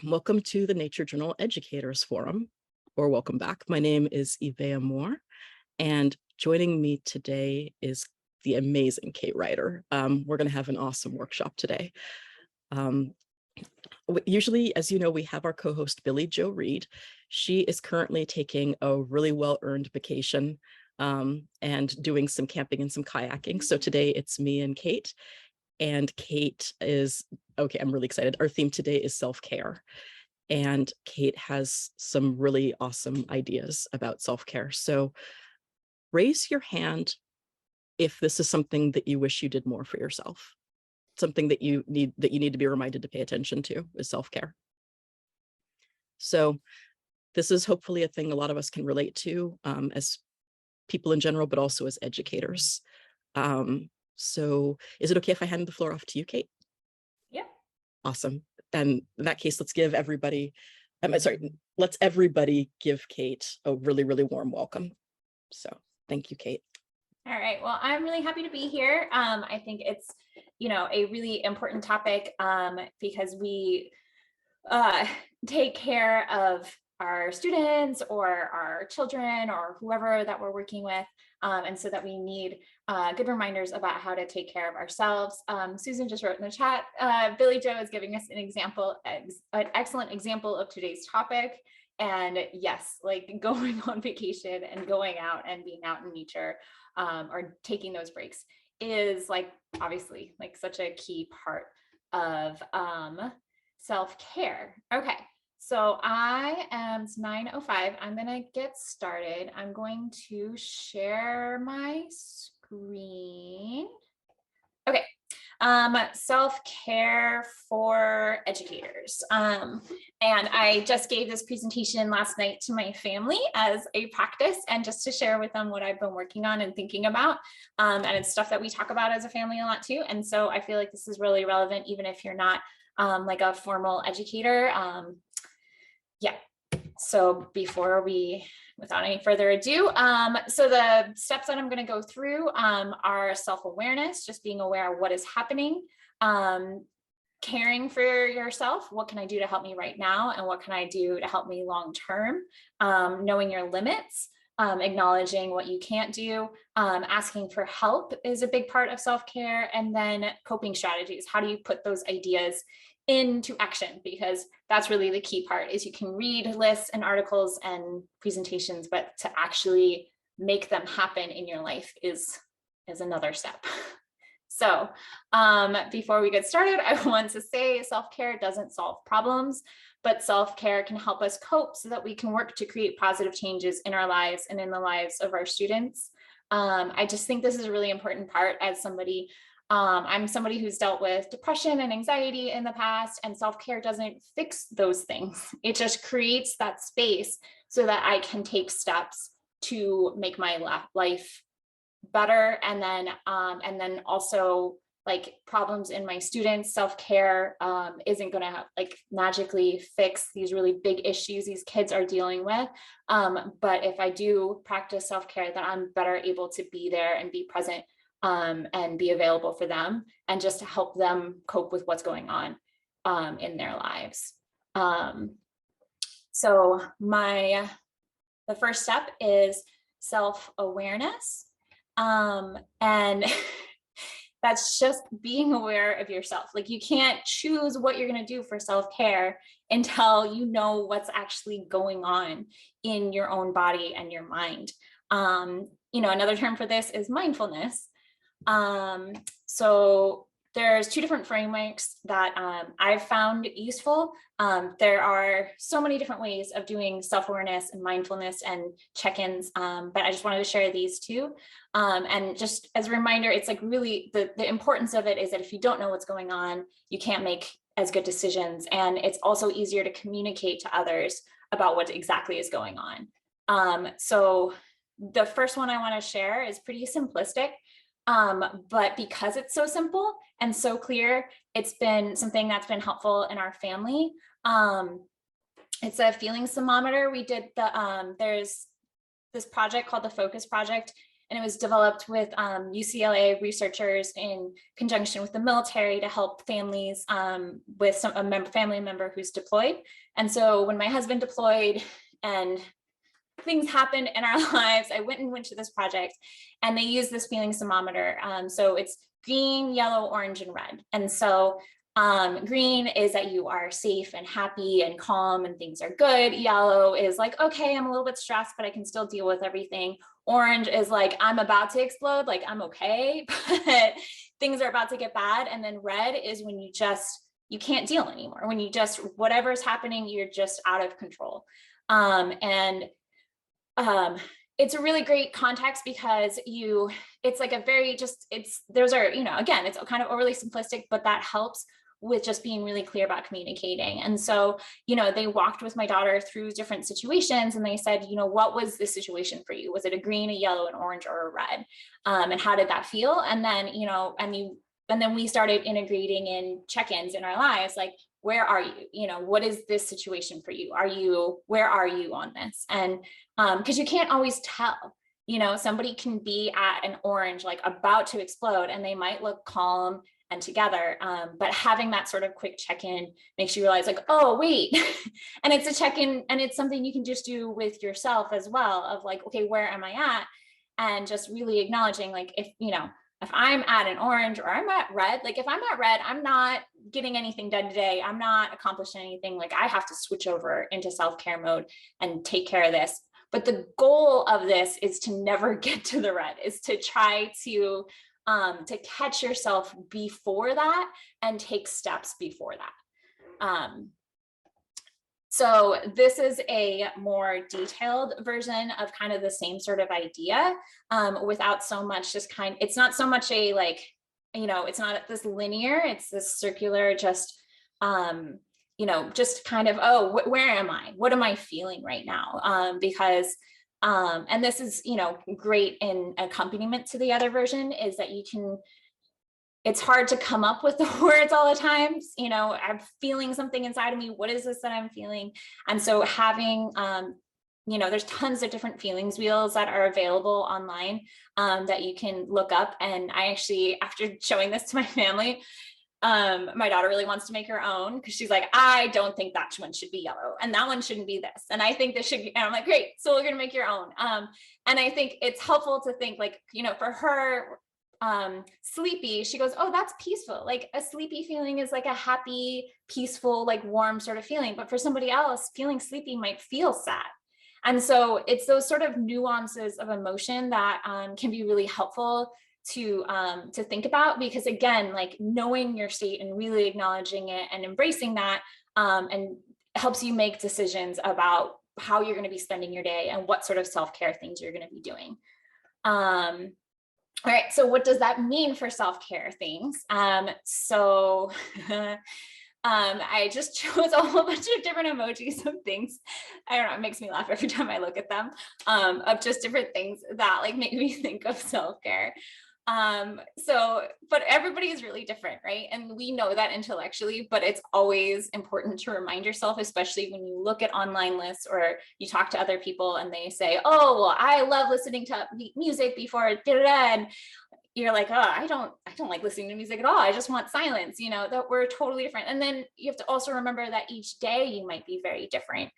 Welcome to the Nature Journal Educators Forum, or welcome back. My name is Ivea Moore, and joining me today is the amazing Kate Ryder. We're going to have an awesome workshop today. Usually, as you know, we have our co-host Billy Jo Reed. She is currently taking a really well-earned vacation and doing some camping and some kayaking. So today it's me and Kate. And Kate is, okay, I'm really excited. Our theme today is self-care. And Kate has some really awesome ideas about self-care. So raise your hand if this is something that you wish you did more for yourself. Something that you need to be reminded to pay attention to is self-care. So this is hopefully a thing a lot of us can relate to as people in general, but also as educators. So is it okay if I hand the floor off to you, Kate? Yeah. Awesome. And in that case, let's everybody give Kate a really, really warm welcome. So thank you, Kate. All right. Well, I'm really happy to be here. I think it's, a really important topic because we take care of our students or our children or whoever that we're working with. And so that we need good reminders about how to take care of ourselves. Susan just wrote in the chat, Billy Jo is giving us an excellent example of today's topic. And yes, like going on vacation and going out and being out in nature or taking those breaks is obviously such a key part of self-care. Okay. So it's 9:05. I'm going to get started. I'm going to share my screen. Okay. Self-care for educators. And I just gave this presentation last night to my family as a practice and just to share with them what I've been working on and thinking about. And it's stuff that we talk about as a family a lot too. And so I feel like this is really relevant, even if you're not like a formal educator. Yeah. So without any further ado, so the steps that I'm going to go through are self-awareness, just being aware of what is happening, caring for yourself. What can I do to help me right now? And what can I do to help me long-term? Knowing your limits, acknowledging what you can't do, asking for help is a big part of self-care, and then coping strategies. How do you put those ideas into action? Because that's really the key part, is you can read lists and articles and presentations, but to actually make them happen in your life is another step. So before we get started, I want to say self-care doesn't solve problems, but self-care can help us cope so that we can work to create positive changes in our lives and in the lives of our students. I just think this is a really important part as somebody. I'm somebody who's dealt with depression and anxiety in the past, and self-care doesn't fix those things. It just creates that space so that I can take steps to make my life better. And then also problems in my students, self-care isn't going to magically fix these really big issues these kids are dealing with. But if I do practice self-care, then I'm better able to be there and be present and be available for them, and just to help them cope with what's going on in their lives. So the first step is self-awareness. And that's just being aware of yourself. You can't choose what you're going to do for self-care until you know what's actually going on in your own body and your mind. Another term for this is mindfulness. So there's two different frameworks that I've found useful. There are so many different ways of doing self-awareness and mindfulness and check-ins, but I just wanted to share these two. And just as a reminder, it's really the importance of it is that if you don't know what's going on, you can't make as good decisions. And it's also easier to communicate to others about what exactly is going on. So the first one I want to share is pretty simplistic. But because it's so simple and so clear, it's been something that's been helpful in our family. It's a feelings thermometer. We did there's this project called the Focus Project and it was developed with UCLA researchers in conjunction with the military to help families with a family member who's deployed. And so when my husband deployed and things happened in our lives, I went to this project, and they use this feeling thermometer. So it's green, yellow, orange, and red. And so green is that you are safe and happy and calm and things are good. Yellow is like, okay, I'm a little bit stressed, but I can still deal with everything. Orange is like, I'm about to explode, like I'm okay, but things are about to get bad. And then red is when you can't deal anymore. When whatever's happening, you're just out of control. It's a really great context because it's like a very those are, again, it's kind of overly simplistic, but that helps with just being really clear about communicating. And so, they walked with my daughter through different situations, and they said, what was this situation for you? Was it a green, a yellow, an orange, or a red? And how did that feel? And then, and then we started integrating in check-ins in our lives, like, where are you? What is this situation for you? Where are you on this? And because you can't always tell, somebody can be at an orange, like about to explode, and they might look calm and together. But having that sort of quick check-in makes you realize, like, oh, wait. And it's a check-in, and it's something you can just do with yourself as well, of like, okay, where am I at? And just really acknowledging, like, if I'm at an orange or I'm at red, like if I'm at red, I'm not getting anything done today. I'm not accomplishing anything. Like I have to switch over into self-care mode and take care of this. But the goal of this is to never get to the red, is to try to catch yourself before that and take steps before that. So this is a more detailed version of kind of the same sort of idea, without so much it's not so much a like, it's not this linear, it's this circular, just kind of, oh, where am I? What am I feeling right now? Because and this is, great in accompaniment to the other version, is that it's hard to come up with the words all the time. I'm feeling something inside of me. What is this that I'm feeling? And so having, there's tons of different feelings wheels that are available online that you can look up. And I actually, after showing this to my family, my daughter really wants to make her own, because she's like, I don't think that one should be yellow and that one shouldn't be this, and I think this should be, and I'm like, great, so we're gonna make your own. And I think it's helpful to think, like, for her, sleepy, she goes, oh, that's peaceful. Like a sleepy feeling is like a happy, peaceful, like warm sort of feeling. But for somebody else, feeling sleepy might feel sad. And so it's those sort of nuances of emotion that can be really helpful to think about, because again, like knowing your state and really acknowledging it and embracing that, and helps you make decisions about how you're going to be spending your day and what sort of self-care things you're going to be doing. All right, so what does that mean for self-care things? I just chose a whole bunch of different emojis of things. I don't know, it makes me laugh every time I look at them, of just different things that like make me think of self-care. But everybody is really different, right? And we know that intellectually, but it's always important to remind yourself, especially when you look at online lists or you talk to other people and they say, oh, well, I love listening to music before and you're like, oh, I don't like listening to music at all. I just want silence, that we're totally different. And then you have to also remember that each day you might be very different.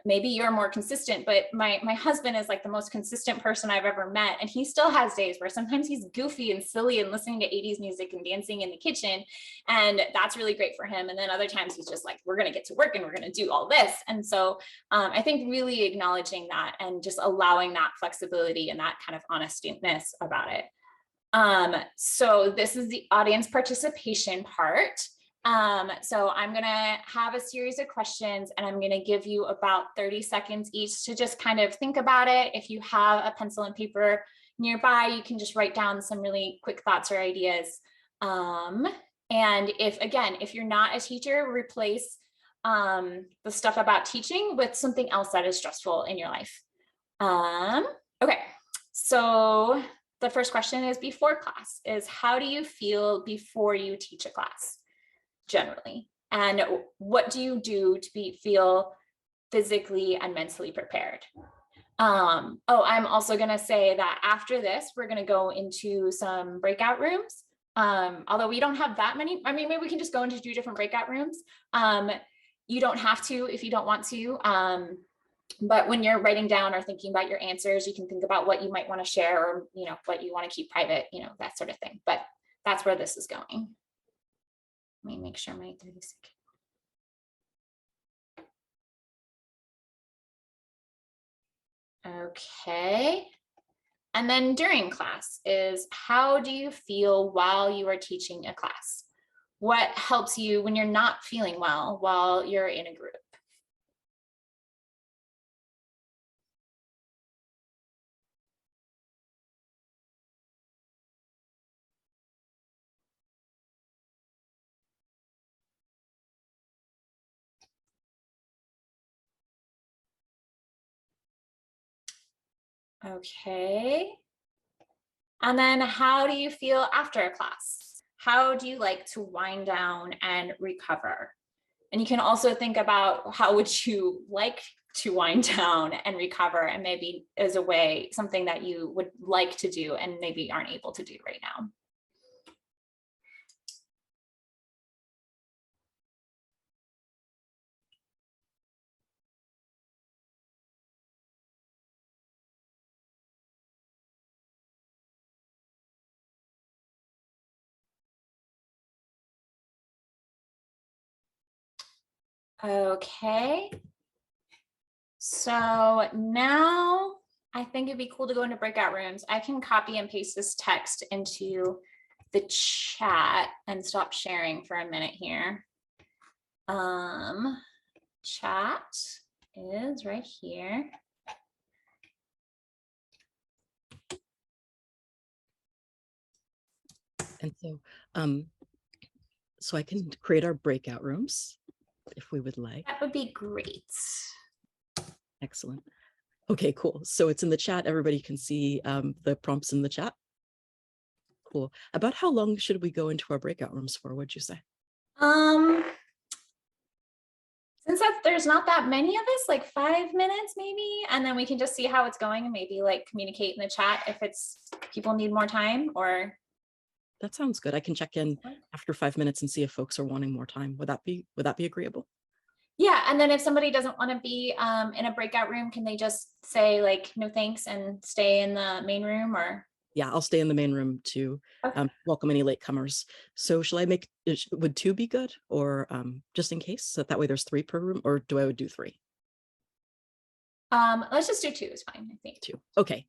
Maybe you're more consistent, but my husband is like the most consistent person I've ever met. And he still has days where sometimes he's goofy and silly and listening to 80s music and dancing in the kitchen. And that's really great for him. And then other times he's just like, we're going to get to work and we're going to do all this. And so I think really acknowledging that and just allowing that flexibility and that kind of honestness about it. So this is the audience participation part. So I'm going to have a series of questions and I'm going to give you about 30 seconds each to just kind of think about it. If you have a pencil and paper nearby, you can just write down some really quick thoughts or ideas. And if you're not a teacher, replace the stuff about teaching with something else that is stressful in your life. Okay, so the first question is before class is, how do you feel before you teach a class generally? And what do you do to feel physically and mentally prepared? Oh, I'm also going to say that after this, we're going to go into some breakout rooms. Although we don't have that many, I mean, maybe we can just go into 2 different breakout rooms. You don't have to if you don't want to. But when you're writing down or thinking about your answers, you can think about what you might want to share or, what you want to keep private, that sort of thing. But that's where this is going. Let me make sure my 30 seconds. Okay. And then during class is, how do you feel while you are teaching a class? What helps you when you're not feeling well while you're in a group? Okay. And then how do you feel after a class? How do you like to wind down and recover? And you can also think about how would you like to wind down and recover, and maybe as a way, something that you would like to do and maybe aren't able to do right now. Okay. So now I think it'd be cool to go into breakout rooms. I can copy and paste this text into the chat and stop sharing for a minute here. Chat is right here. And so I can create our breakout rooms if we would like. That would be great. Excellent. Okay, cool. So it's in the chat. Everybody can see the prompts in the chat. Cool. About how long should we go into our breakout rooms for, would you say? Since there's not that many of us, like 5 minutes maybe, and then we can just see how it's going and maybe like communicate in the chat if people need more time. Or that sounds good. I can check in after 5 minutes and see if folks are wanting more time. Would that be agreeable? Yeah, and then if somebody doesn't want to be in a breakout room, can they just say like no thanks and stay in the main room? Or yeah, I'll stay in the main room to welcome any latecomers. So shall I would 2 be good, or just in case, so that way there's 3 per room, or do I would do 3? Let's just do 2 is fine, I think. 2. Okay.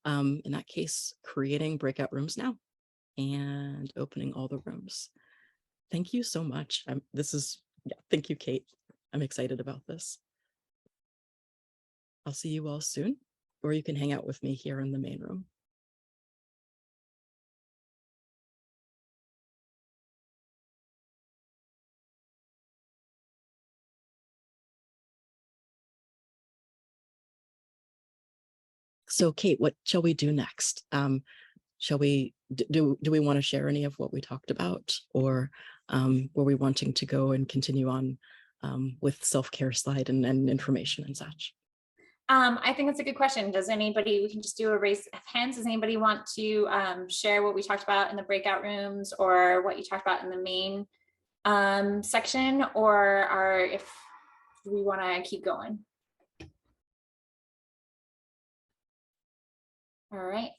In that case, creating breakout rooms now and opening all the rooms. Thank you so much. Thank you, Kate. I'm excited about this. I'll see you all soon, or you can hang out with me here in the main room. So Kate, what shall we do next? Shall we do we want to share any of what we talked about, or were we wanting to go and continue on with self-care slide and information and such? I think that's a good question. We can just do a raise of hands. Does anybody want to share what we talked about in the breakout rooms, or what you talked about in the main section, or if we want to keep going? All right.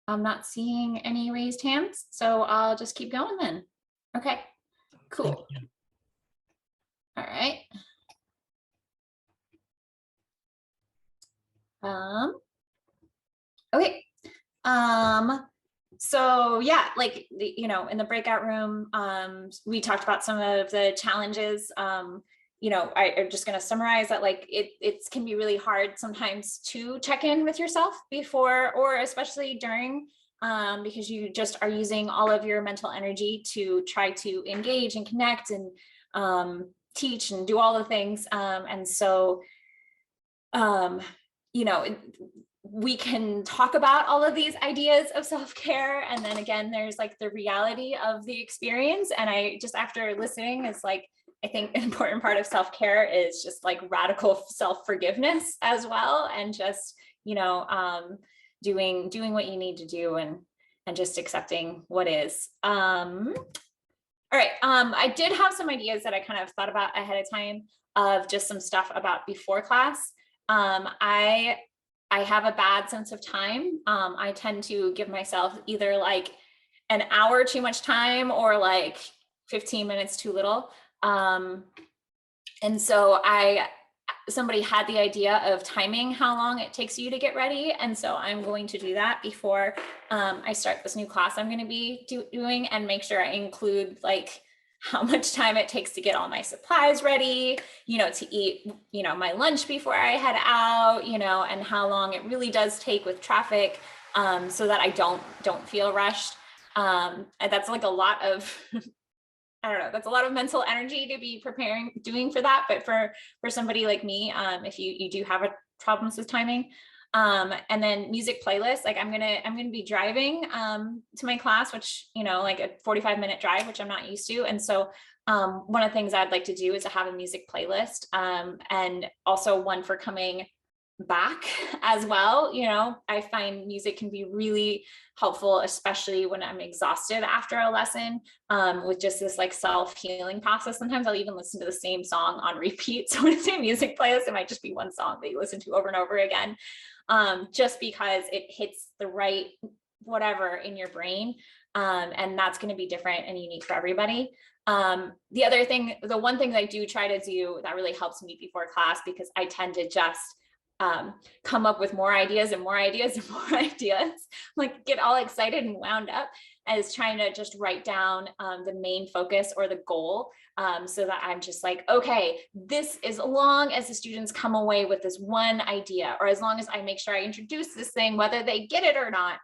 I'm not seeing any raised hands, so I'll just keep going then. Okay, cool. All right. Okay. So yeah, like, in the breakout room, we talked about some of the challenges. I'm just going to summarize that, like, it can be really hard sometimes to check in with yourself before, or especially during, because you just are using all of your mental energy to try to engage and connect and teach and do all the things. And so, we can talk about all of these ideas of self-care, and then again there's like the reality of the experience. And I just, after listening, it's like, I think an important part of self-care is just like radical self-forgiveness as well. And just, doing what you need to do, and just accepting what is. All right. I did have some ideas that I kind of thought about ahead of time of just some stuff about before class. I have a bad sense of time. I tend to give myself either like an hour too much time or like 15 minutes too little. And so somebody had the idea of timing how long it takes you to get ready. And so I'm going to do that before I start this new class I'm going to be doing, and make sure I include like how much time it takes to get all my supplies ready, to eat, my lunch before I head out, and how long it really does take with traffic, so that I don't feel rushed. And that's like a lot of I don't know, that's a lot of mental energy to be doing for that. But for somebody like me, if you do have problems with timing, and then music playlists, like I'm gonna be driving to my class, which, like a 45-minute drive, which I'm not used to. And so one of the things I'd like to do is to have a music playlist, and also one for coming back as well. I find music can be really helpful, especially when I'm exhausted after a lesson, with just this like self-healing process. Sometimes I'll even listen to the same song on repeat. So when I say music playlist, it might just be one song that you listen to over and over again, just because it hits the right whatever in your brain. And that's going to be different and unique for everybody. The one thing that I do try to do that really helps me before class, because I tend to just come up with more ideas and more ideas and more ideas, like get all excited and wound up, as trying to just write down the main focus or the goal, so that I'm just like, okay, this, as long as the students come away with this one idea, or as long as I make sure I introduce this thing, whether they get it or not,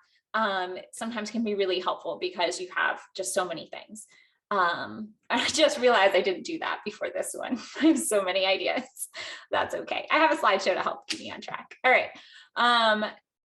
sometimes can be really helpful, because you have just so many things. I just realized I didn't do that before this one. I have so many ideas. That's okay. I have a slideshow to help keep me on track. All right.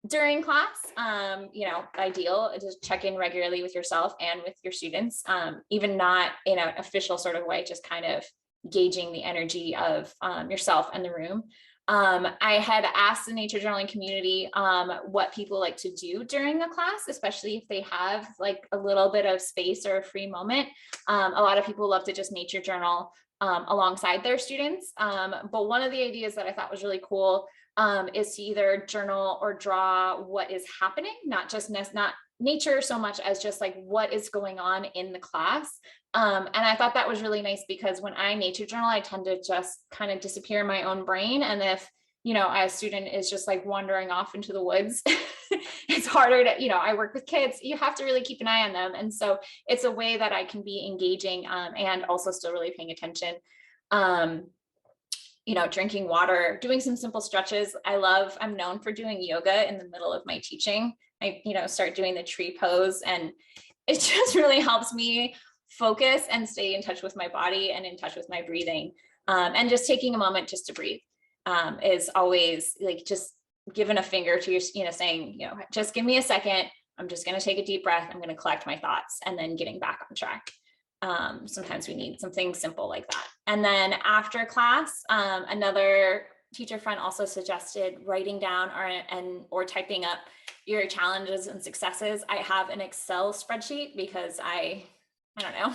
During class, ideal to check in regularly with yourself and with your students, even not in an official sort of way, just kind of gauging the energy of yourself and the room. I had asked the nature journaling community what people like to do during a class, especially if they have like a little bit of space or a free moment. A lot of people love to just nature journal alongside their students. But one of the ideas that I thought was really cool is to either journal or draw what is happening, not nature so much as just like what is going on in the class. And I thought that was really nice, because when I nature journal, I tend to just kind of disappear in my own brain. And if, a student is just like wandering off into the woods, it's harder to, I work with kids, you have to really keep an eye on them. And so it's a way that I can be engaging and also still really paying attention. Drinking water, doing some simple stretches. I'm known for doing yoga in the middle of my teaching. I, start doing the tree pose, and it just really helps me focus and stay in touch with my body and in touch with my breathing. And just taking a moment just to breathe is always like just giving a finger to your, saying, just give me a second. I'm just going to take a deep breath. I'm going to collect my thoughts, and then getting back on track. Sometimes we need something simple like that. And then after class, another teacher friend also suggested writing down or typing up your challenges and successes. I have an Excel spreadsheet because I don't know,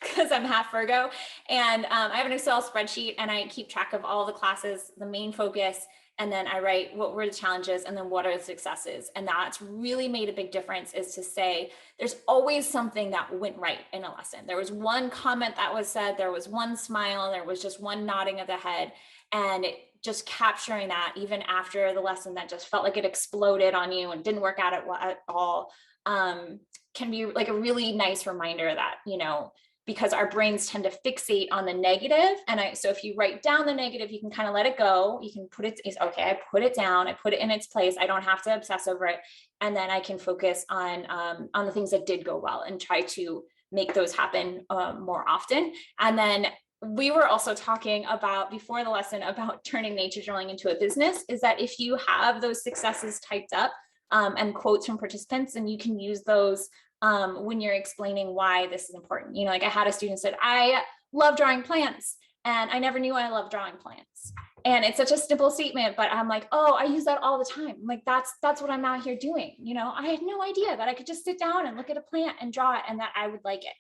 because I'm half Virgo, and I have an Excel spreadsheet, and I keep track of all the classes, the main focus, and then I write what were the challenges and then what are the successes. And that's really made a big difference, is to say there's always something that went right in a lesson. There was one comment that was said, there was one smile, there was just one nodding of the head, and just capturing that even after the lesson that just felt like it exploded on you and didn't work out at all, can be like a really nice reminder that, because our brains tend to fixate on the negative. And so if you write down the negative, you can kind of let it go. You can okay, I put it down, I put it in its place. I don't have to obsess over it. And then I can focus on the things that did go well and try to make those happen more often. And then we were also talking about before the lesson about turning nature journaling into a business, is that if you have those successes typed up and quotes from participants, and you can use those when you're explaining why this is important. Like I had a student said, I love drawing plants. And I never knew I loved drawing plants. And it's such a simple statement, but I'm like, oh, I use that all the time. Like, that's what I'm out here doing. You know, I had no idea that I could just sit down and look at a plant and draw it and that I would like it.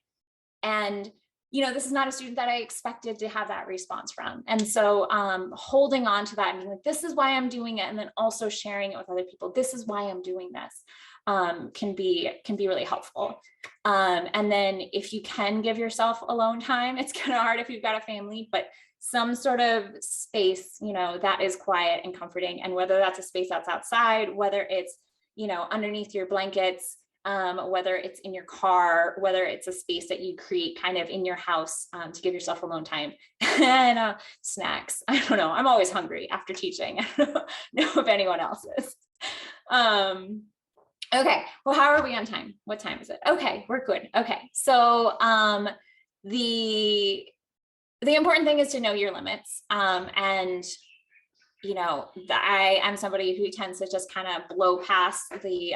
And, you know, this is not a student that I expected to have that response from. And so holding on to that and being like, this is why I'm doing it. And then also sharing it with other people. This is why I'm doing this can be really helpful. And then if you can give yourself alone time, it's kind of hard if you've got a family, but some sort of space, you know, that is quiet and comforting. And whether that's a space that's outside, whether it's, you know, underneath your blankets, whether it's in your car, whether it's a space that you create kind of in your house to give yourself alone time. And snacks. I don't know. I'm always hungry after teaching. I don't know if anyone else is. Okay. Well, how are we on time? What time is it? Okay, we're good. Okay. So the important thing is to know your limits. And you know, I am somebody who tends to just kind of blow past the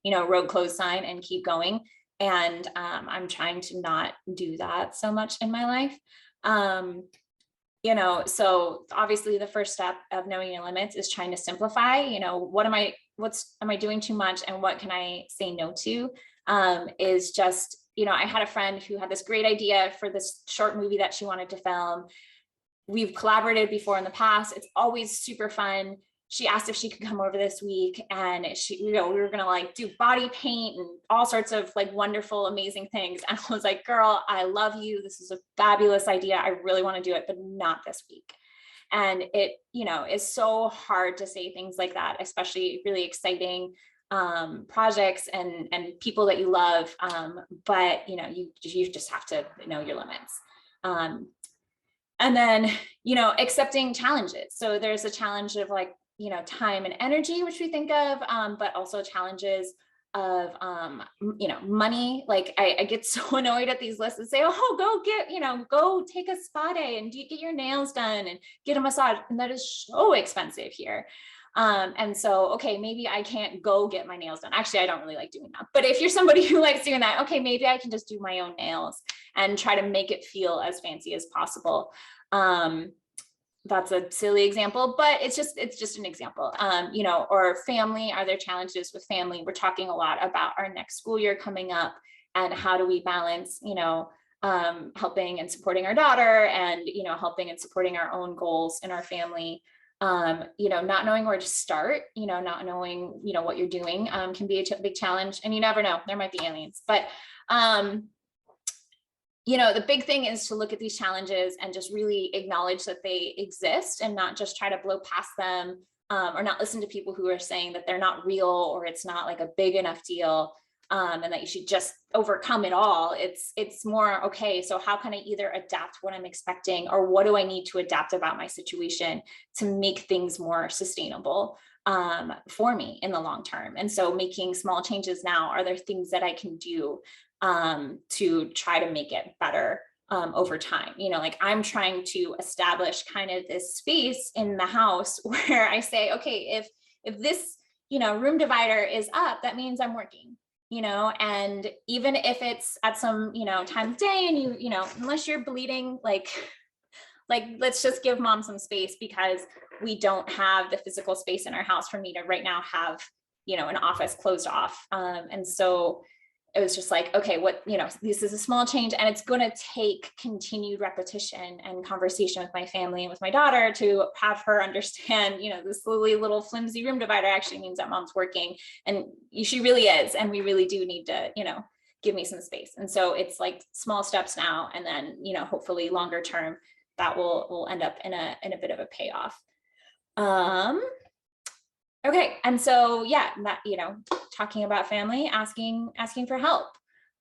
you know, road closed sign and keep going. And I'm trying to not do that so much in my life. You know, so obviously the first step of knowing your limits is trying to simplify, you know, what am I doing too much and what can I say no to? Is just, you know, I had a friend who had this great idea for this short movie that she wanted to film. We've collaborated before in the past. It's always super fun. She asked if she could come over this week, and she, you know, we were gonna like do body paint and all sorts of like wonderful, amazing things. And I was like, girl, I love you. This is a fabulous idea. I really want to do it, but not this week. And it, you know, is so hard to say things like that, especially really exciting projects and people that you love. But you know, you just have to know your limits. And then, you know, accepting challenges. So there's a challenge of like, you know, time and energy, which we think of, but also challenges of, you know, money. Like I get so annoyed at these lists and say, oh, go get, you know, go take a spa day and get your nails done and get a massage. And that is so expensive here. And so, okay, maybe I can't go get my nails done. Actually, I don't really like doing that. But if you're somebody who likes doing that, okay, maybe I can just do my own nails and try to make it feel as fancy as possible. That's a silly example, but it's just an example. You know, or family, are there challenges with family? We're talking a lot about our next school year coming up and how do we balance, you know, helping and supporting our daughter and, you know, helping and supporting our own goals in our family. You know, not knowing where to start, you know, not knowing, you know, what you're doing can be a big challenge, and you never know, there might be aliens, but you know, the big thing is to look at these challenges and just really acknowledge that they exist and not just try to blow past them or not listen to people who are saying that they're not real or it's not like a big enough deal and that you should just overcome it all. It's more, okay, so how can I either adapt what I'm expecting or what do I need to adapt about my situation to make things more sustainable for me in the long term? And so making small changes now, are there things that I can do to try to make it better over time? You know, like I'm trying to establish kind of this space in the house where I say, okay, if this, you know, room divider is up, that means I'm working, you know, and even if it's at some, you know, time of day and you know, unless you're bleeding, like let's just give mom some space because we don't have the physical space in our house for me to right now have, you know, an office closed off. And so it was just like, okay, what, you know, this is a small change and it's going to take continued repetition and conversation with my family and with my daughter to have her understand, you know, this little flimsy room divider actually means that mom's working and she really is. And we really do need to, you know, give me some space. And so it's like small steps now. And then, you know, hopefully longer term that will end up in a bit of a payoff. Okay. And so, yeah, that, you know, talking about family, asking for help.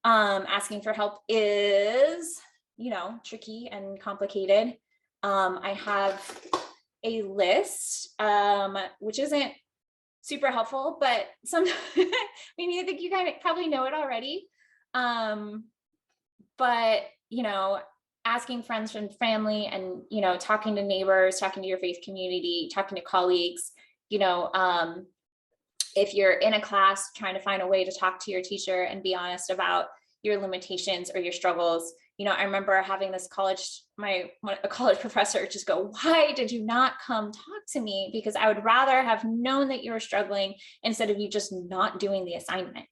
Asking for help is, you know, tricky and complicated. I have a list, which isn't super helpful, but I mean, I think you kind of probably know it already. But, you know, asking friends and family and, you know, talking to neighbors, talking to your faith community, talking to colleagues, you know, if you're in a class trying to find a way to talk to your teacher and be honest about your limitations or your struggles, I remember having this a college professor just go, why did you not come talk to me? Because I would rather have known that you were struggling instead of you just not doing the assignment.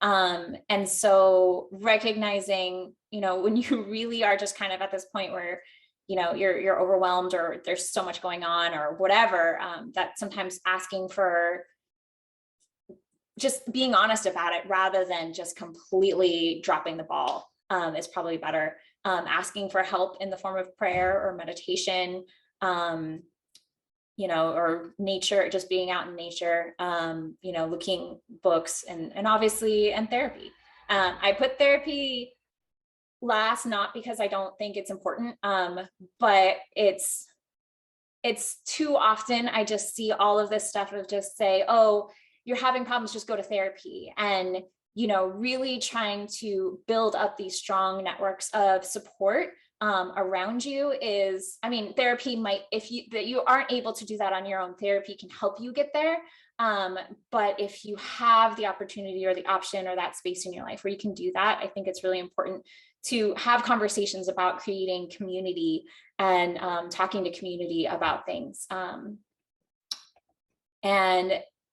And so recognizing, when you really are just kind of at this point where, you're overwhelmed or there's so much going on or whatever, that sometimes asking for just being honest about it rather than just completely dropping the ball is probably better. Asking for help in the form of prayer or meditation, or nature, just being out in nature, looking books and obviously, and therapy. I put therapy last, not because I don't think it's important, but it's too often I just see all of this stuff of just say, oh, you're having problems, just go to therapy. And, really trying to build up these strong networks of support around you is, therapy might, if you aren't able to do that on your own, therapy can help you get there. But if you have the opportunity or the option or that space in your life where you can do that, I think it's really important to have conversations about creating community and talking to community about things.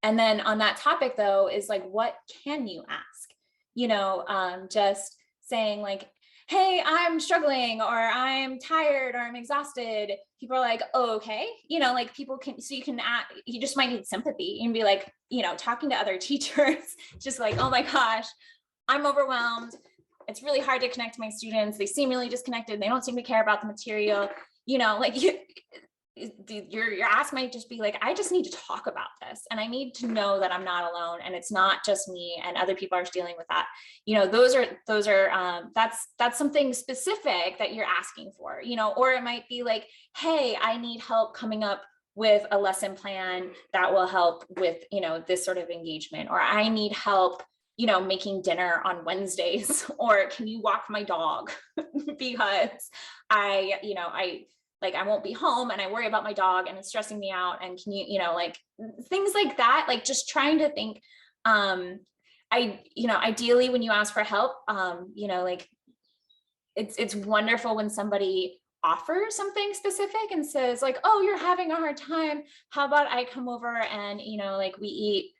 And then on that topic though, is like, what can you ask? Just saying like, hey, I'm struggling, or I'm tired, or I'm exhausted. People are like, oh, okay. Like people can, so you just might need sympathy and be like, talking to other teachers, just like, oh my gosh, I'm overwhelmed. It's really hard to connect to my students. They seem really disconnected. They don't seem to care about the material. Your ask might just be like, I just need to talk about this, and I need to know that I'm not alone, and it's not just me, and other people are dealing with that. That's something specific that you're asking for. Or it might be like, hey, I need help coming up with a lesson plan that will help with this sort of engagement, or I need help making dinner on Wednesdays, or can you walk my dog because I won't be home and I worry about my dog and it's stressing me out. And can you, things like that, like just trying to think, ideally when you ask for help, it's wonderful when somebody offers something specific and says like, oh, you're having a hard time. How about I come over and, we eat,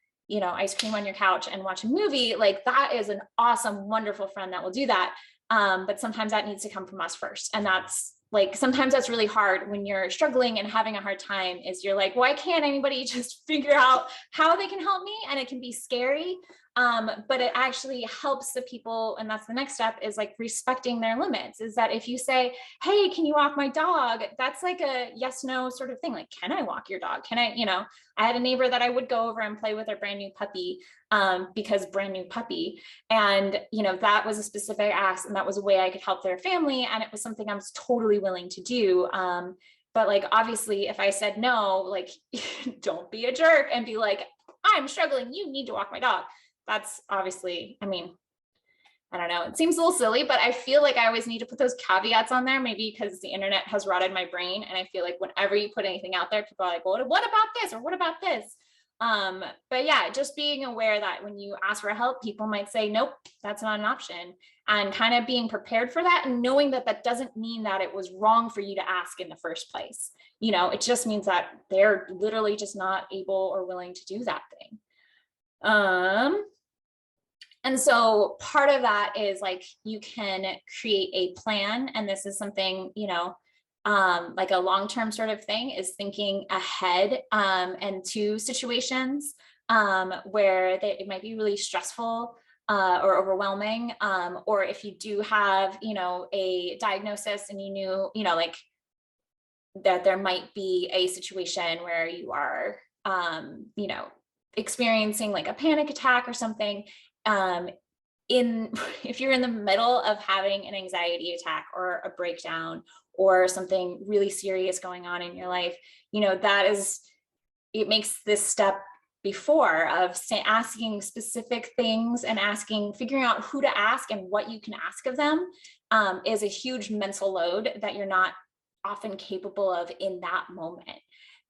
ice cream on your couch and watch a movie. Like that is an awesome, wonderful friend that will do that. But sometimes that needs to come from us first. And that's like, sometimes that's really hard when you're struggling and having a hard time, is you're like, why can't anybody just figure out how they can help me? And it can be scary. But it actually helps the people. And that's the next step, is like respecting their limits. Is that if you say, hey, can you walk my dog? That's like a yes, no sort of thing. Like, can I walk your dog? Can I, I had a neighbor that I would go over and play with her brand new puppy, because brand new puppy. And, that was a specific ask, and that was a way I could help their family. And it was something I was totally willing to do. But like, obviously if I said no, like, don't be a jerk and be like, I'm struggling, you need to walk my dog. That's obviously, I don't know, it seems a little silly, but I feel like I always need to put those caveats on there, maybe because the internet has rotted my brain. And I feel like whenever you put anything out there, people are like, well, what about this? Or what about this? But yeah, just being aware that when you ask for help, people might say, nope, that's not an option. And kind of being prepared for that, and knowing that that doesn't mean that it was wrong for you to ask in the first place. It just means that they're literally just not able or willing to do that thing. And so part of that is like, you can create a plan. And this is something, like a long-term sort of thing, is thinking ahead and to situations where it might be really stressful or overwhelming. Or if you do have, a diagnosis and you knew, like that there might be a situation where you are, experiencing like a panic attack or something. If you're in the middle of having an anxiety attack or a breakdown or something really serious going on in your life, it makes this step before of asking specific things and figuring out who to ask and what you can ask of them, is a huge mental load that you're not often capable of in that moment.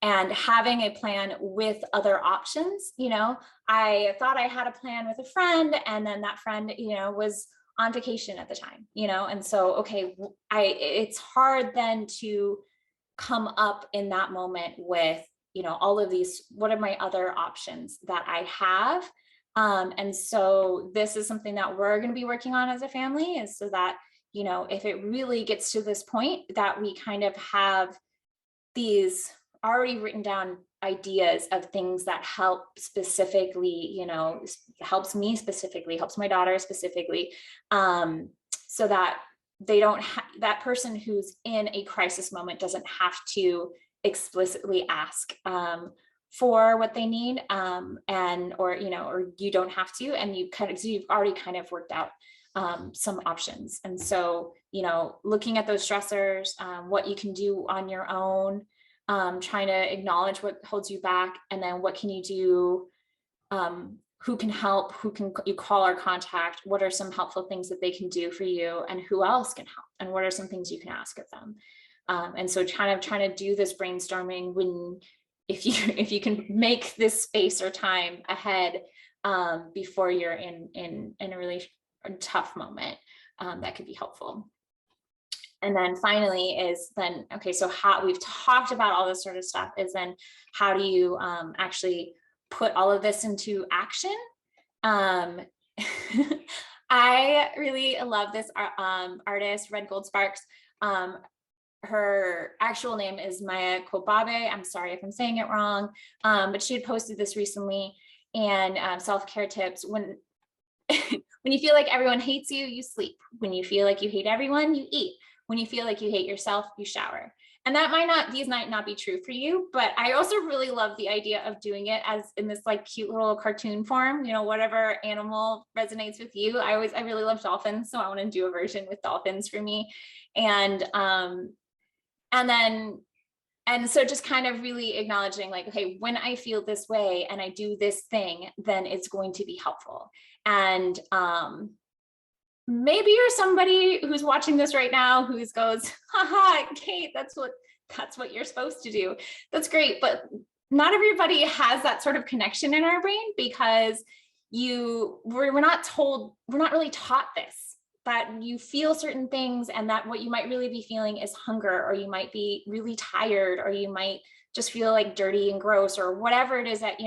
And having a plan with other options, I thought I had a plan with a friend, and then that friend, was on vacation at the time, and so, okay, it's hard then to come up in that moment with, all of these, what are my other options that I have? And so this is something that we're going to be working on as a family, is so that, if it really gets to this point, that we kind of have these already written down ideas of things that help specifically, helps me specifically, helps my daughter specifically, so that they don't that person who's in a crisis moment doesn't have to explicitly ask for what they need, or you don't have to, and so you've already kind of worked out some options. And so, looking at those stressors, what you can do on your own, trying to acknowledge what holds you back, and then what can you do, who can help, who can you call or contact, what are some helpful things that they can do for you, and who else can help, and what are some things you can ask of them. And so trying to do this brainstorming if you can make this space or time ahead, before you're in a really tough moment, that could be helpful. And then finally is then, okay, so how we've talked about all this sort of stuff, is then how do you actually put all of this into action? I really love this artist, Red Gold Sparks. Her actual name is Maya Kobabe. I'm sorry if I'm saying it wrong, but she had posted this recently, and self-care tips. When when you feel like everyone hates you, you sleep. When you feel like you hate everyone, you eat. When you feel like you hate yourself, you shower. And these might not be true for you, but I also really love the idea of doing it as in this like cute little cartoon form, whatever animal resonates with you. I really love dolphins, so I want to do a version with dolphins for me. And so just kind of really acknowledging, like, okay, when I feel this way and I do this thing, then it's going to be helpful. And maybe you're somebody who's watching this right now who goes, haha, Kate, that's what you're supposed to do. That's great. But not everybody has that sort of connection in our brain, because we're not really taught this, that you feel certain things, and that what you might really be feeling is hunger, or you might be really tired, or you might just feel like dirty and gross, or whatever it is that,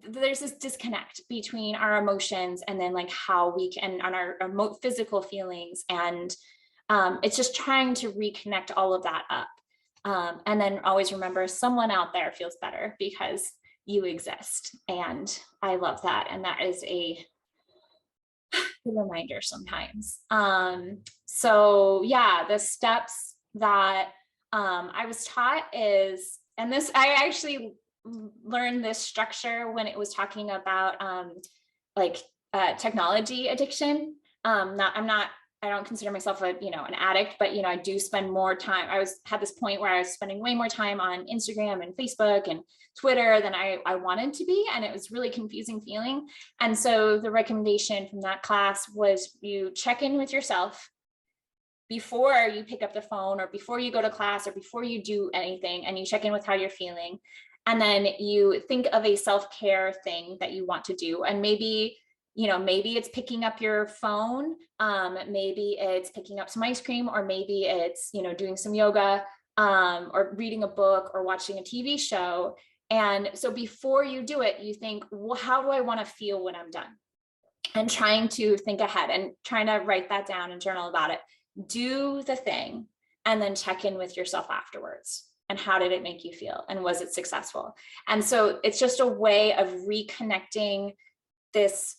there's this disconnect between our emotions and then like how we can, on our physical feelings. And it's just trying to reconnect all of that up. And then always remember, someone out there feels better because you exist. And I love that. And that is a good reminder sometimes. So yeah, the steps that I was taught is, and this, I actually learned this structure when it was talking about technology addiction. I don't consider myself an addict, but I do spend more time. Had this point where I was spending way more time on Instagram and Facebook and Twitter than I wanted to be. And it was really confusing feeling. And so the recommendation from that class was, you check in with yourself before you pick up the phone, or before you go to class, or before you do anything, and you check in with how you're feeling. And then you think of a self-care thing that you want to do. And maybe it's picking up your phone, maybe it's picking up some ice cream, or maybe it's, doing some yoga, or reading a book, or watching a TV show. And so before you do it, you think, well, how do I want to feel when I'm done? And trying to think ahead and trying to write that down and journal about it. Do the thing, and then check in with yourself afterwards. And how did it make you feel? And was it successful? And so it's just a way of reconnecting this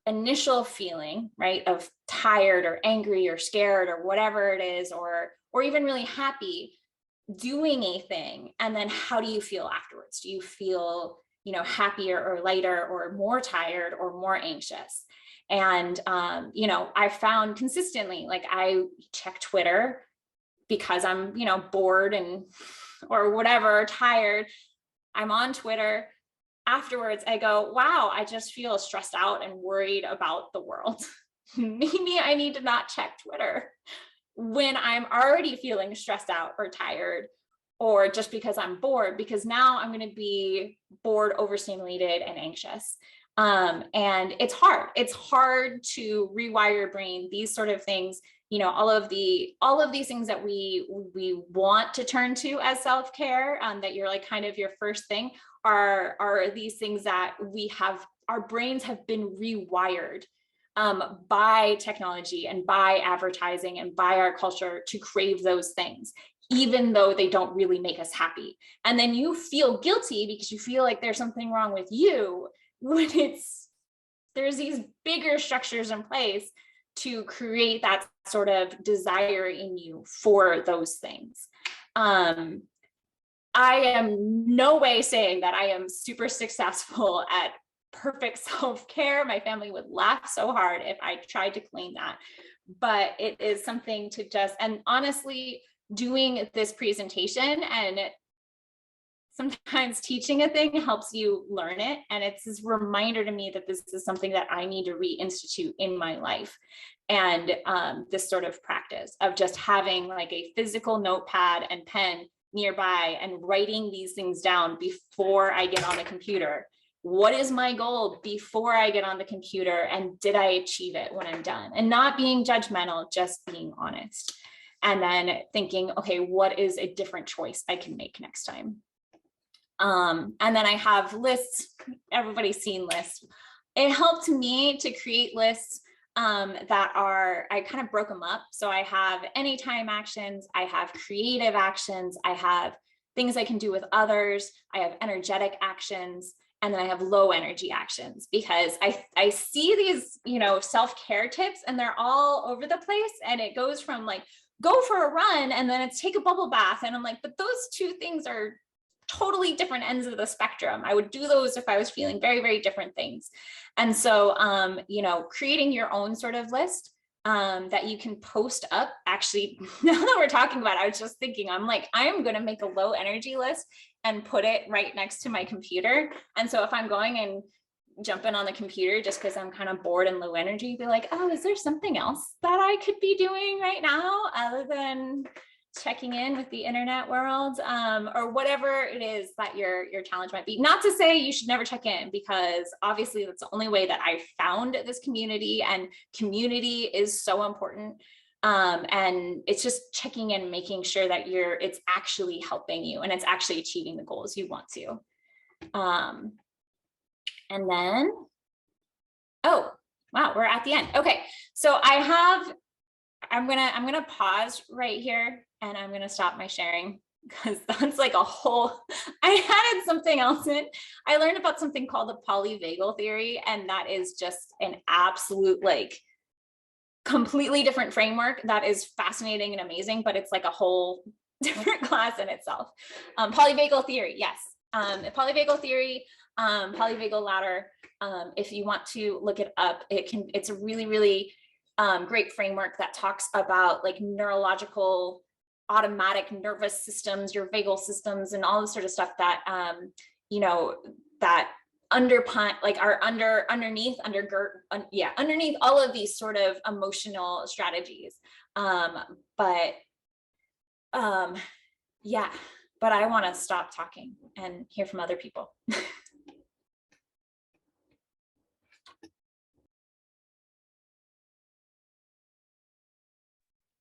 initial feeling, right, of tired or angry or scared or whatever it is, or even really happy, doing a thing. And then how do you feel afterwards? Do you feel, happier or lighter, or more tired, or more anxious? And, I found consistently, like, I check Twitter because I'm, bored or whatever, tired. I'm on Twitter. Afterwards, I go, wow, I just feel stressed out and worried about the world. Maybe I need to not check Twitter when I'm already feeling stressed out or tired, or just because I'm bored, because now I'm going to be bored, overstimulated, and anxious. And it's hard to rewire your brain, these sort of things, you know, all of these things that we want to turn to as self-care, that you're like kind of your first thing, are these things that our brains have been rewired by technology and by advertising and by our culture to crave those things, even though they don't really make us happy. And then you feel guilty because you feel like there's something wrong with you, when there's these bigger structures in place to create that sort of desire in you for those things. I am no way saying that I am super successful at perfect self-care. My family would laugh so hard if I tried to claim that, but it is something to and honestly, doing this presentation and sometimes teaching a thing helps you learn it. And it's this reminder to me that this is something that I need to reinstitute in my life. And this sort of practice of just having like a physical notepad and pen nearby and writing these things down before I get on the computer. What is my goal before I get on the computer? And did I achieve it when I'm done? And not being judgmental, just being honest. And then thinking, okay, what is a different choice I can make next time? And then I have lists. Everybody's seen lists. It helped me to create lists that I kind of broke them up. So I have anytime actions, I have creative actions, I have things I can do with others, I have energetic actions, and then I have low energy actions, because I see these, you know, self-care tips and they're all over the place. And it goes from like, go for a run, and then it's take a bubble bath. And I'm like, but those two things are totally different ends of the spectrum. I would do those if I was feeling very, very different things. And so, you know, creating your own sort of list that you can post up. Actually, now that we're talking about it, I was just thinking, I'm like, I'm going to make a low energy list and put it right next to my computer. And so if I'm going and jumping on the computer just because I'm kind of bored and low energy, be like, oh, is there something else that I could be doing right now other than checking in with the internet world, or whatever it is that your challenge might be. Not to say you should never check in, because obviously that's the only way that I found this community, and community is so important. And it's just checking in, making sure that it's actually helping you and it's actually achieving the goals you want to. And then, oh, wow, we're at the end. Okay, so I'm gonna pause right here and I'm gonna stop my sharing, because that's like a whole, I added something else in. I learned about something called the polyvagal theory, and that is just an absolute like completely different framework that is fascinating and amazing, but it's like a whole different class in itself. Polyvagal theory, yes. Polyvagal theory, polyvagal ladder. If you want to look it up, it's a really, really great framework that talks about like neurological automatic nervous systems, your vagal systems, and all this sort of stuff that you know, that underneath all of these sort of emotional strategies. Yeah, but I want to stop talking and hear from other people.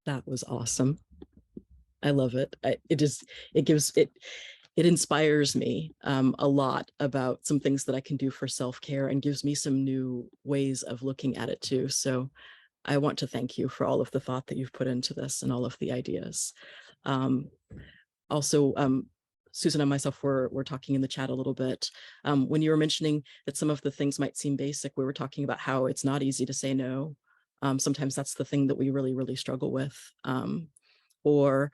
That was awesome. I love it. It inspires me a lot about some things that I can do for self-care, and gives me some new ways of looking at it too. So I want to thank you for all of the thought that you've put into this and all of the ideas. Also, Susan and myself were talking in the chat a little bit. When you were mentioning that some of the things might seem basic, we were talking about how it's not easy to say no. Sometimes that's the thing that we really, really struggle with. Or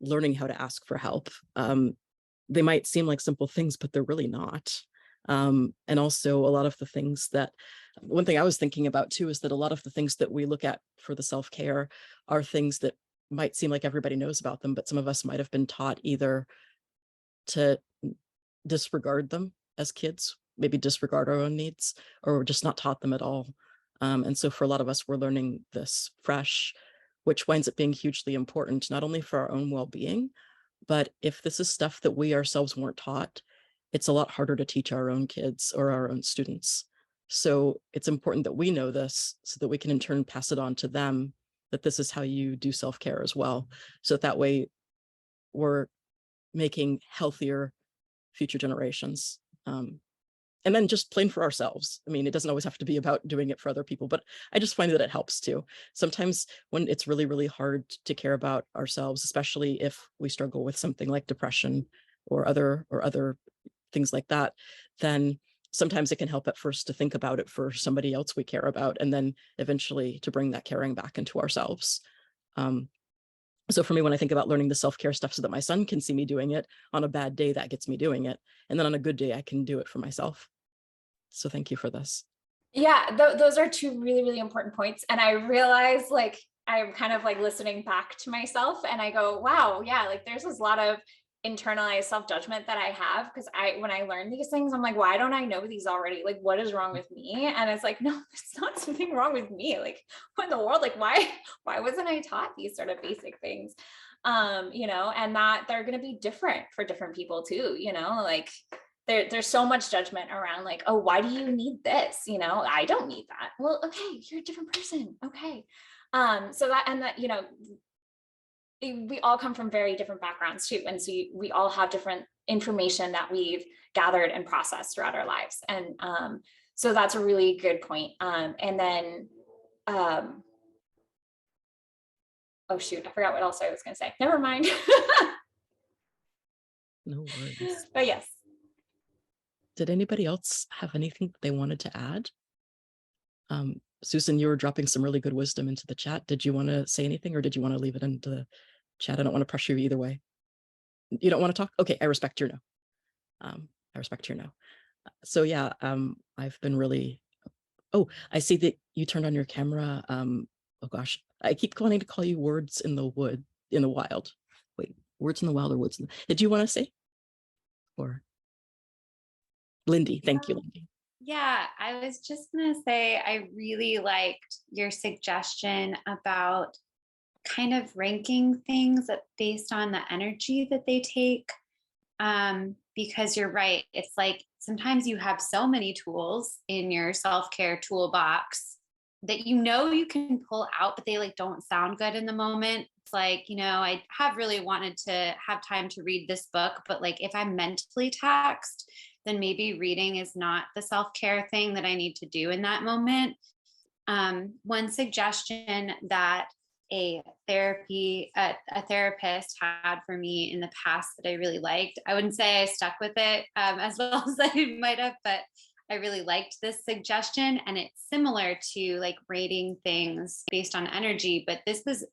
learning how to ask for help. They might seem like simple things, but they're really not. And also a lot of the things one thing I was thinking about too, is that a lot of the things that we look at for the self-care are things that might seem like everybody knows about them, but some of us might have been taught either to disregard them as kids, maybe disregard our own needs, or just not taught them at all. And so for a lot of us, we're learning this fresh, which winds up being hugely important, not only for our own well-being, but if this is stuff that we ourselves weren't taught, it's a lot harder to teach our own kids or our own students. So it's important that we know this so that we can in turn pass it on to them, that this is how you do self-care as well. So that way we're making healthier future generations. And then just plain for ourselves. I mean, it doesn't always have to be about doing it for other people, but I just find that it helps too. Sometimes when it's really, really hard to care about ourselves, especially if we struggle with something like depression or other things like that, then sometimes it can help at first to think about it for somebody else we care about, and then eventually to bring that caring back into ourselves. So for me, when I think about learning the self-care stuff so that my son can see me doing it, on a bad day, that gets me doing it. And then on a good day, I can do it for myself. So thank you for this. Yeah, those are two really, really important points. And I realize like I'm kind of like listening back to myself and I go, wow, yeah, like there's this lot of internalized self-judgment that I have because when I learn these things, I'm like, why don't I know these already? Like, what is wrong with me? And it's like, no, there's not something wrong with me. Like, what in the world? Like, why wasn't I taught these sort of basic things? And that they're going to be different for different people too, like there's so much judgment around like, oh, why do you need this? I don't need that. Well, okay, you're a different person. Okay. So that, and that, we all come from very different backgrounds too. And so we all have different information that we've gathered and processed throughout our lives. And so that's a really good point. And then, oh shoot, I forgot what else I was going to say. Never mind. No worries. But yes. Did anybody else have anything that they wanted to add? Susan, you were dropping some really good wisdom into the chat. Did you want to say anything or did you want to leave it into the chat? I don't want to pressure you either way. You don't want to talk? Okay, I respect your no. I respect your no. So yeah, I've been really, oh, I see that you turned on your camera. Oh gosh, I keep wanting to call you words in the wild. Wait, words in the wild or woods in the, did you want to say? Or Lindy, thank you, Lindy. Yeah, I was just going to say, I really liked your suggestion about kind of ranking things based on the energy that they take. Because you're right. It's like sometimes you have so many tools in your self-care toolbox that you can pull out, but they like don't sound good in the moment. It's like, I have really wanted to have time to read this book, but like if I'm mentally taxed, then maybe reading is not the self-care thing that I need to do in that moment. One suggestion that a therapist had for me in the past that I really liked, I wouldn't say I stuck with it as well as I might have, but I really liked this suggestion. And it's similar to like rating things based on energy, but this was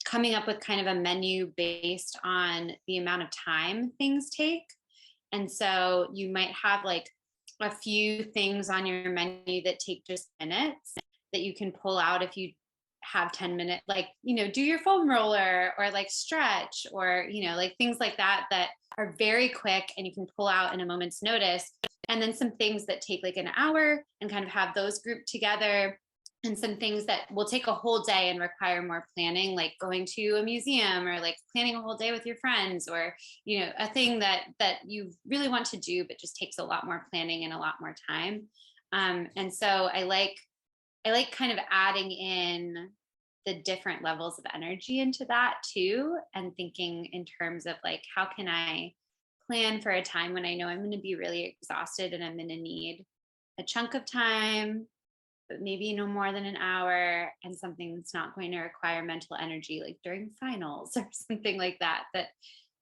coming up with kind of a menu based on the amount of time things take. And so you might have like a few things on your menu that take just minutes that you can pull out if you have 10 minutes, like, do your foam roller or like stretch or, like things like that are very quick and you can pull out in a moment's notice. And then some things that take like an hour and kind of have those grouped together. And some things that will take a whole day and require more planning, like going to a museum or like planning a whole day with your friends, or, a thing that you really want to do, but just takes a lot more planning and a lot more time. And so I like kind of adding in the different levels of energy into that too, and thinking in terms of like, how can I plan for a time when I know I'm going to be really exhausted and I'm going to need a chunk of time, but maybe no more than an hour, and something that's not going to require mental energy, like during finals or something like that.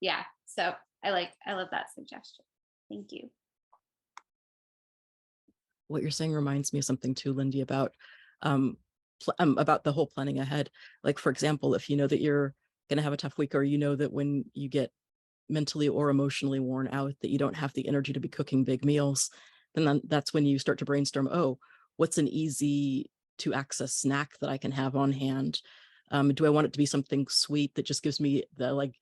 Yeah. So I love that suggestion. Thank you. What you're saying reminds me of something too, Lindy, about the whole planning ahead. Like, for example, if you know that you're going to have a tough week, or that when you get mentally or emotionally worn out, that you don't have the energy to be cooking big meals, then that's when you start to brainstorm, oh, what's an easy to access snack that I can have on hand? Do I want it to be something sweet that just gives me the like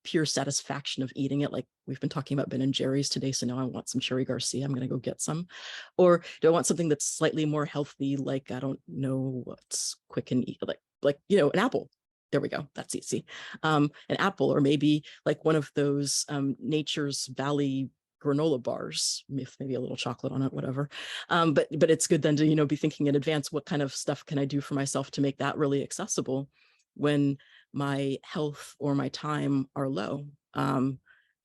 pure satisfaction of eating it? Like we've been talking about Ben and Jerry's today, so now I want some Cherry Garcia. I'm going to go get some. Or do I want something that's slightly more healthy? Like, I don't know what's quick and eat, like an apple. There we go. That's easy. An apple, or maybe like one of those Nature's Valley granola bars with maybe a little chocolate on it, whatever. But it's good then to, you know, be thinking in advance, what kind of stuff can I do for myself to make that really accessible when my health or my time are low.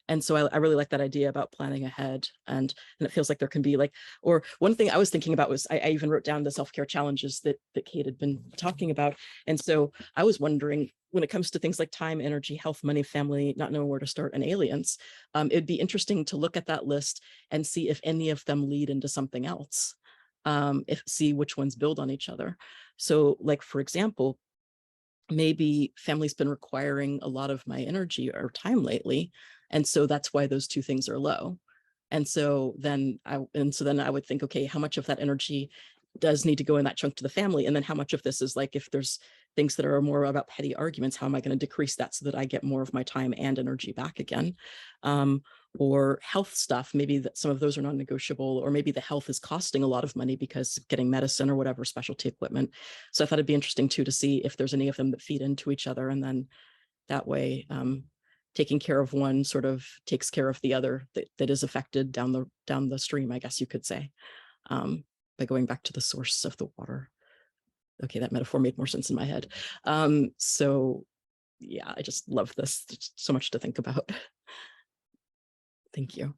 And so I really like that idea about planning ahead, and it feels like there can be like, or one thing I was thinking about was I even wrote down the self-care challenges that Kate had been talking about. And so I was wondering, when it comes to things like time, energy, health, money, family, not knowing where to start, and aliens, it'd be interesting to look at that list and see if any of them lead into something else, see which ones build on each other. So like, for example, maybe family's been requiring a lot of my energy or time lately. And so that's why those two things are low. And so then I would think, okay, how much of that energy does need to go in that chunk to the family? And then how much of this is like, if there's things that are more about petty arguments, how am I going to decrease that so that I get more of my time and energy back again? Or health stuff, maybe that some of those are non-negotiable, or maybe the health is costing a lot of money because getting medicine or whatever specialty equipment. So I thought it'd be interesting too, to see if there's any of them that feed into each other. And then that way, taking care of one sort of takes care of the other that is affected down the stream, I guess you could say, by going back to the source of the water. Okay, that metaphor made more sense in my head. So yeah, I just love this. There's so much to think about. Thank you.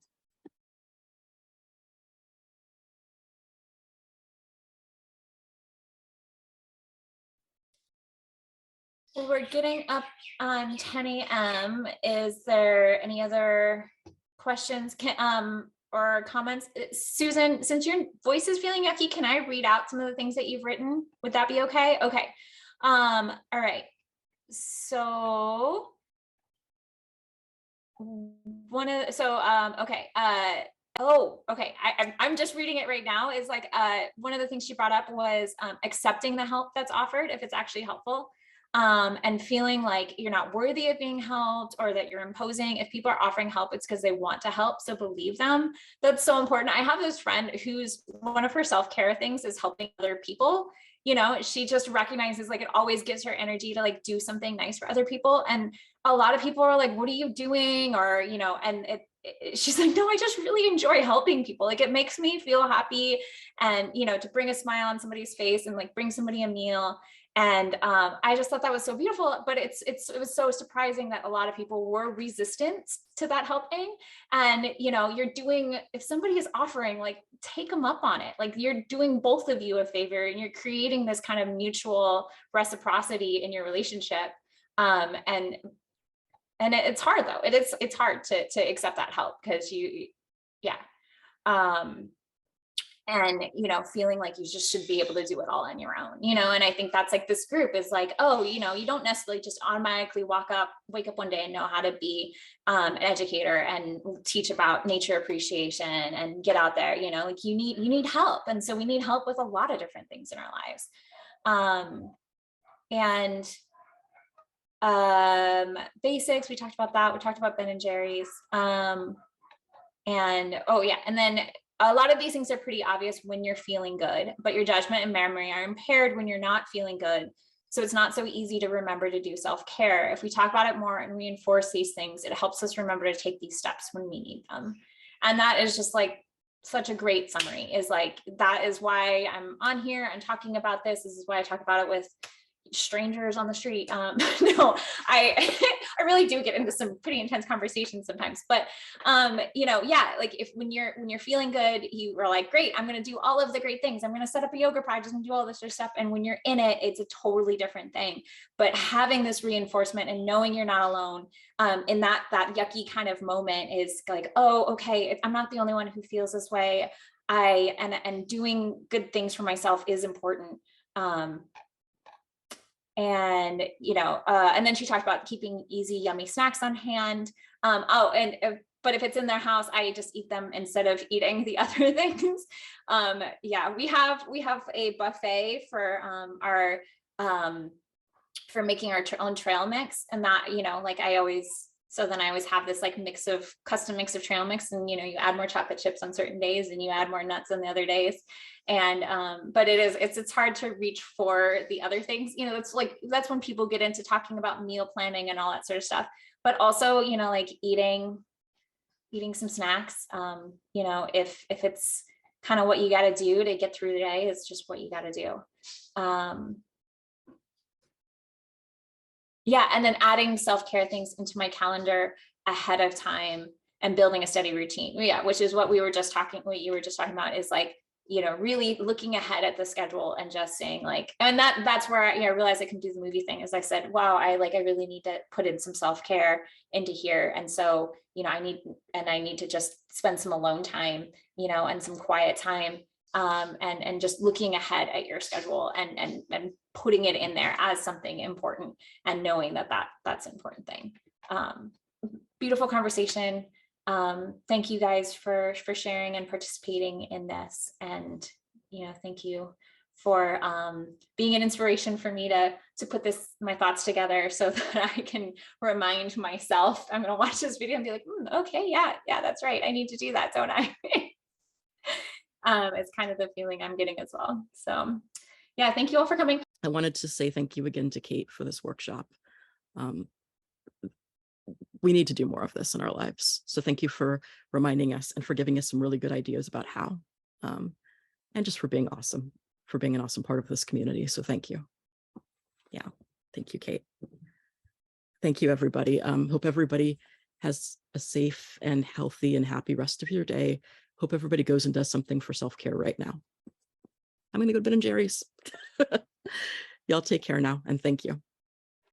Well, we're getting up on 10 a.m. Is there any other questions or comments? Susan, since your voice is feeling yucky, can I read out some of the things that you've written? Would that be okay? Okay. All right. So okay. Okay. I'm just reading it right now. Is like one of the things she brought up was accepting the help that's offered if it's actually helpful. And feeling like you're not worthy of being helped, or that you're imposing. If people are offering help, it's because they want to help. So believe them. That's so important. I have this friend who's, one of her self-care things is helping other people. You know, she just recognizes like it always gives her energy to like do something nice for other people. And a lot of people are like, what are you doing? Or, you know, and she's like, no, I just really enjoy helping people. Like it makes me feel happy, and, you know, to bring a smile on somebody's face and like bring somebody a meal. And I just thought that was so beautiful, but it was so surprising that a lot of people were resistant to that helping. And, you know, if somebody is offering, like, take them up on it. Like you're doing both of you a favor, and you're creating this kind of mutual reciprocity in your relationship. And it's hard though. It's hard to accept that help, because and, you know, feeling like you just should be able to do it all on your own, you know. And I think that's like, this group is like, oh, you know, you don't necessarily just automatically wake up one day and know how to be an educator and teach about nature appreciation and get out there, you know, like you need help. And so we need help with a lot of different things in our lives. Basics, we talked about that. We talked about Ben and Jerry's. And then a lot of these things are pretty obvious when you're feeling good, but your judgment and memory are impaired when you're not feeling good. So it's not so easy to remember to do self-care. If we talk about it more and reinforce these things, it helps us remember to take these steps when we need them. And that is just like such a great summary, is like, that is why I'm on here and talking about this. This is why I talk about it with strangers on the street. No, I really do get into some pretty intense conversations sometimes, but you know, yeah, like when you're feeling good, you are like, great, I'm going to do all of the great things. I'm going to set up a yoga practice and do all this sort of stuff. And when you're in it, it's a totally different thing. But having this reinforcement and knowing you're not alone in that yucky kind of moment is like, oh, okay, I'm not the only one who feels this way. And doing good things for myself is important. And, you know, and then she talked about keeping easy, yummy snacks on hand. But if it's in their house, I just eat them instead of eating the other things. Yeah, we have a buffet for for making our own trail mix, and that, you know, like I always have this like custom mix of trail mix, and, you know, you add more chocolate chips on certain days and you add more nuts on the other days. And but it's hard to reach for the other things, you know. It's like, that's when people get into talking about meal planning and all that sort of stuff. But also, you know, like eating eating some snacks. You know, if it's kind of what you got to do to get through the day, it's just what you got to do. Yeah, and then adding self-care things into my calendar ahead of time and building a steady routine. Yeah, which is what you were just talking about, is like, you know, really looking ahead at the schedule and just saying like, and that's where I realized I can do the movie thing. As I said, wow, I really need to put in some self-care into here. And so, you know, I need to just spend some alone time, you know, and some quiet time. And just looking ahead at your schedule and putting it in there as something important and knowing that's an important thing. Beautiful conversation. Thank you guys for sharing and participating in this. And, you know, thank you for being an inspiration for me to put my thoughts together so that I can remind myself. I'm going to watch this video and be like, okay, yeah, that's right. I need to do that, don't I? It's kind of the feeling I'm getting as well. So yeah, thank you all for coming. I wanted to say thank you again to Kate for this workshop. We need to do more of this in our lives. So thank you for reminding us and for giving us some really good ideas about how, and just for being awesome, for being an awesome part of this community. So thank you. Yeah, thank you, Kate. Thank you, everybody. Hope everybody has a safe and healthy and happy rest of your day. Hope everybody goes and does something for self-care right now. I'm going to go to Ben and Jerry's. Y'all take care now, and thank you.